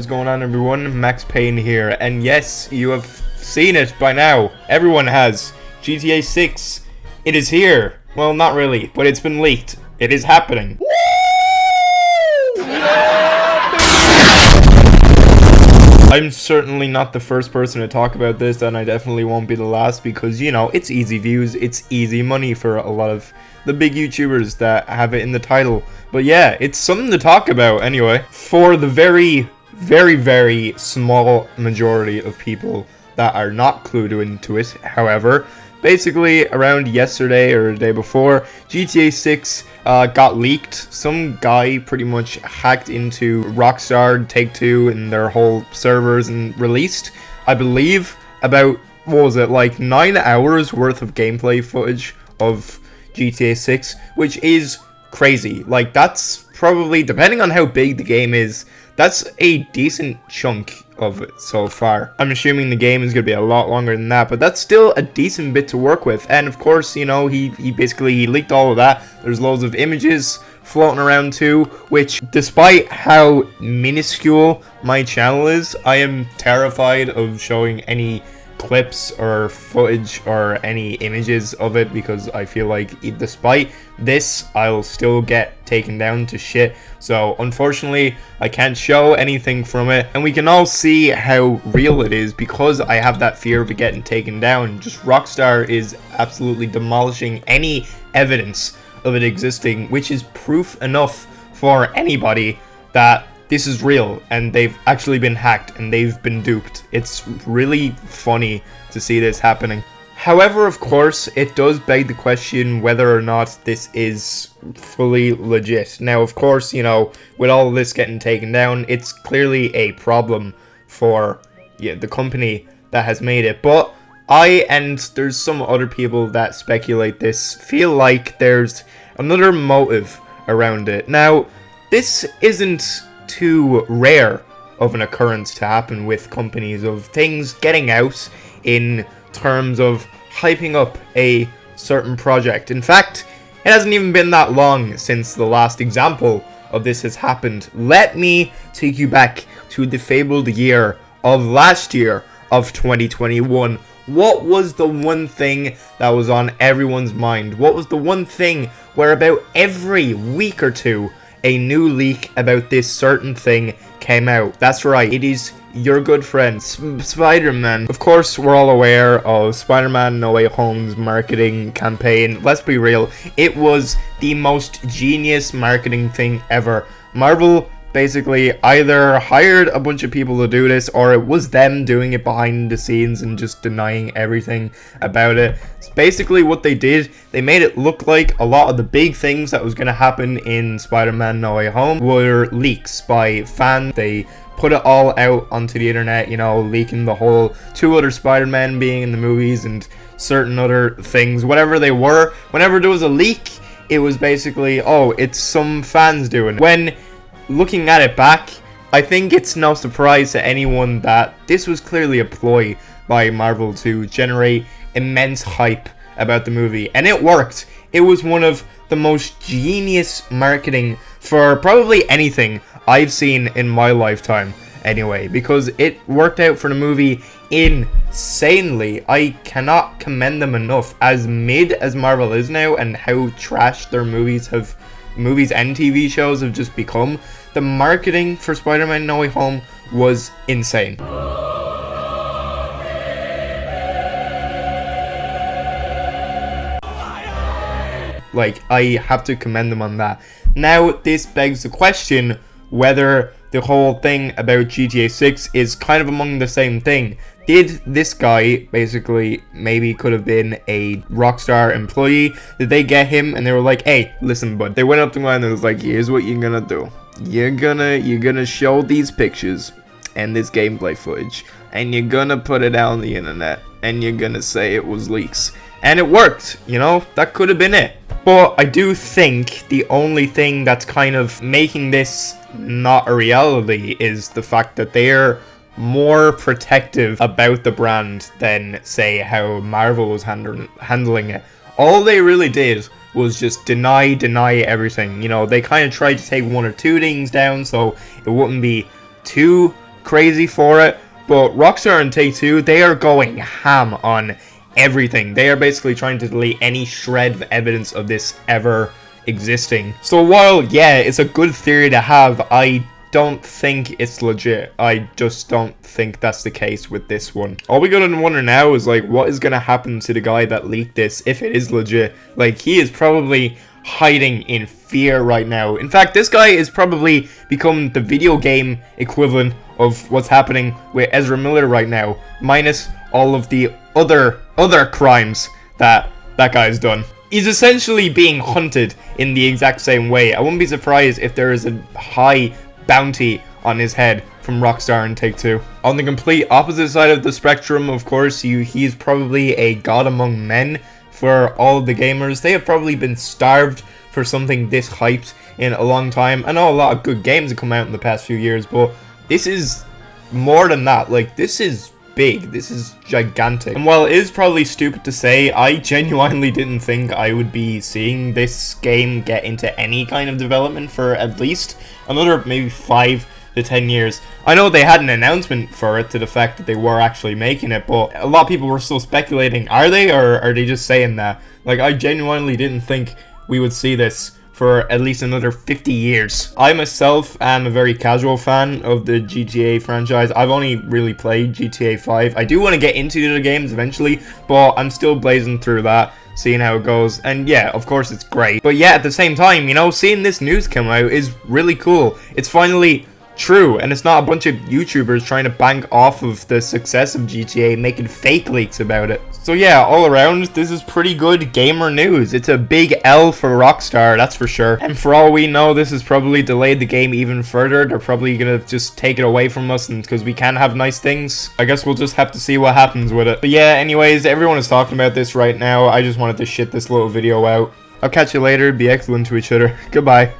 is going on, everyone? Max Payne here, and yes, you have seen it by now. Everyone has. GTA 6. It is here. Well, not really, but it's been leaked. It is happening. I'm certainly not the first person to talk about this, and I definitely won't be the last because, you know, it's easy views, it's easy money for a lot of the big YouTubers that have it in the title. But yeah, it's something to talk about anyway. For the very, very small majority of people that are not clued into it, however, basically around yesterday or the day before, GTA 6 got leaked. Some guy pretty much hacked into Rockstar, Take-Two, and their whole servers and released, I believe, about, what was it, like 9 hours worth of gameplay footage of GTA 6, which is crazy. Like, that's probably, depending on how big the game is, that's a decent chunk of it so far. I'm assuming the game is going to be a lot longer than that, but that's still a decent bit to work with. And of course, you know, he basically leaked all of that. There's loads of images floating around too, which, despite how minuscule my channel is, I am terrified of showing any clips or footage or any images of it, because I feel like despite this, I'll still get taken down to shit. So unfortunately, I can't show anything from it, and we can all see how real it is because I have that fear of it getting taken down. Just Rockstar is absolutely demolishing any evidence of it existing, which is proof enough for anybody that this is real and they've actually been hacked and they've been duped. It's really funny to see this happening. However, of course, it does beg the question whether or not this is fully legit. Now, of course, you know, with all of this getting taken down, it's clearly a problem for the company that has made it. But I, and there's some other people that speculate this, feel like there's another motive around it. Now, this isn't too rare of an occurrence to happen with companies, of things getting out in terms of hyping up a certain project. In fact, it hasn't even been that long since the last example of this has happened. Let me take you back to the fabled year of last year of 2021. What was the one thing that was on everyone's mind? What was the one thing where about every week or two a new leak about this certain thing came out? That's right, it is your good friend, Spider-Man. Of course, we're all aware of Spider-Man No Way Home's marketing campaign. Let's be real, it was the most genius marketing thing ever. Marvel basically either hired a bunch of people to do this, or it was them doing it behind the scenes and just denying everything about it. It's basically what they did. They made it look like a lot of the big things that was going to happen in Spider-Man No Way Home were leaks by fans. They put it all out onto the internet, you know, leaking the whole 2 other Spider-Men being in the movies and certain other things. Whatever they were, whenever there was a leak, it was basically, oh, it's some fans doing it. When looking at it back, I think it's no surprise to anyone that this was clearly a ploy by Marvel to generate immense hype about the movie, and it worked. It was one of the most genius marketing for probably anything I've seen in my lifetime anyway, because it worked out for the movie insanely. I cannot commend them enough. As mid as Marvel is now and how trash their movies and TV shows have just become, the marketing for Spider-Man No Way Home was insane. Like, I have to commend them on that. Now, this begs the question whether the whole thing about GTA 6 is kind of among the same thing. Did this guy basically maybe could have been a Rockstar employee? Did they get him and they were like, hey, listen, bud. They went up to him and it was like, here's what you're gonna do. You're gonna show these pictures and this gameplay footage, and you're gonna put it out on the internet, and you're gonna say it was leaks. And it worked, you know, that could have been it. But I do think the only thing that's kind of making this not a reality is the fact that they're more protective about the brand than, say, how Marvel was handling it. All they really did was just deny everything. You know, they kind of tried to take 1 or 2 things down so it wouldn't be too crazy for it, but Rockstar and Take-Two, they are going ham on everything. They are basically trying to delete any shred of evidence of this ever existing. So while, yeah, it's a good theory to have, I don't think it's legit. I just don't think that's the case with this one. All we gotta wonder now is, like, what is gonna happen to the guy that leaked this if it is legit? Like, he is probably hiding in fear right now. In fact, this guy is probably become the video game equivalent of what's happening with Ezra Miller right now, minus all of the other crimes that guy's done. He's essentially being hunted in the exact same way. I wouldn't be surprised if there is a high bounty on his head from Rockstar and Take-Two. On the complete opposite side of the spectrum, of course, he's probably a god among men for all of the gamers. They have probably been starved for something this hyped in a long time. I know a lot of good games have come out in the past few years, but this is more than that. Like, this is big. This is gigantic. And while it is probably stupid to say, I genuinely didn't think I would be seeing this game get into any kind of development for at least another maybe 5 to 10 years. I know they had an announcement for it to the fact that they were actually making it, but a lot of people were still speculating, are they, or are they just saying that? Like, I genuinely didn't think we would see this for at least another 50 years. I myself am a very casual fan of the GTA franchise. I've only really played GTA 5. I do want to get into the other games eventually, but I'm still blazing through that, seeing how it goes. And yeah, of course it's great. But yeah, at the same time, you know, seeing this news come out is really cool. It's finally true, and it's not a bunch of YouTubers trying to bank off of the success of GTA making fake leaks about it. So yeah, all around, this is pretty good gamer news. It's a big L for Rockstar, that's for sure. And for all we know, this has probably delayed the game even further. They're probably gonna just take it away from us, and because we can have nice things, I guess we'll just have to see what happens with it. But yeah, anyways, everyone is talking about this right now. I just wanted to shit this little video out. I'll catch you later. Be excellent to each other. Goodbye.